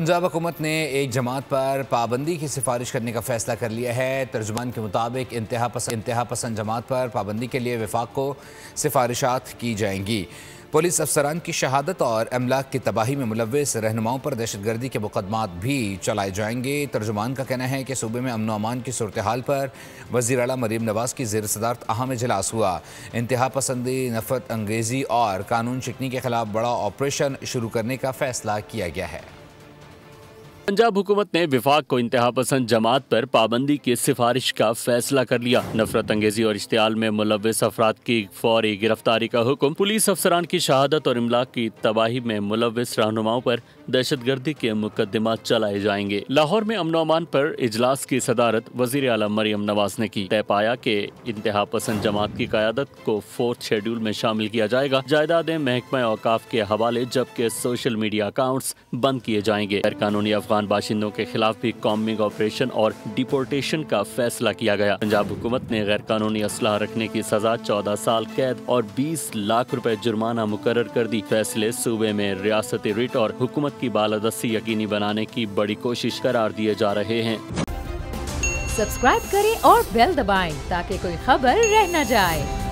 पंजाब हुकूमत ने एक जमात पर पाबंदी की सिफारिश करने का फैसला कर लिया है। तर्जुमान के मुताबिक इंतहा पसंद जमात पर पाबंदी के लिए वफाक को सिफारिशात की जाएंगी। पुलिस अफसरान की शहादत और अमलाक की तबाही में मुलव्विस रहनुमाओं पर दहशतगर्दी के मुकदमात भी चलाए जाएंगे। तर्जुमान का कहना है कि सूबे में अमन अमान की सूरत हाल पर वज़ीर आला मरीम नवाज की ज़ेर सदारत अहम इजलास हुआ। इंतहा पसंदी, नफरत अंगेज़ी और कानून शिकनी के खिलाफ बड़ा ऑपरेशन शुरू करने का फैसला किया गया है। पंजाब हुकूमत ने विफाक को इंतहा पसंद जमात पर पाबंदी की सिफारिश का फैसला कर लिया। नफरत अंगेजी और इश्तियाल में मुलव्विस अफराद की फौरी गिरफ्तारी का हुक्म, पुलिस अफसरान की शहादत और इमलाक की तबाही में मुलव्विस रहनुमाओं पर दहशतगर्दी के मुकदमात चलाए जाएंगे। लाहौर में अमन अमान पर इजलास की सदारत वज़ीर आला मरीम नवाज ने की। तय पाया कि इंतहा पसंद जमात की क़यादत को 4th शेड्यूल में शामिल किया जाएगा। जायदादें महकमा औकाफ के हवाले, जबकि सोशल मीडिया अकाउंट्स बंद किए जाएंगे। गैर कानूनी अफगान बाशिंदों के खिलाफ भी कॉम्बिंग ऑपरेशन और डिपोर्टेशन का फैसला किया गया। पंजाब हुकूमत ने गैर कानूनी असलाह रखने की सजा 14 साल कैद और 20 लाख रुपए जुर्माना मुकर्रर कर दी। फैसले सूबे में रियासती रिट और हुकूमत की बालादस्ती यकीनी बनाने की बड़ी कोशिश करार दिए जा रहे हैं। सब्सक्राइब करें और बेल दबाएं ताकि कोई खबर रह न जाए।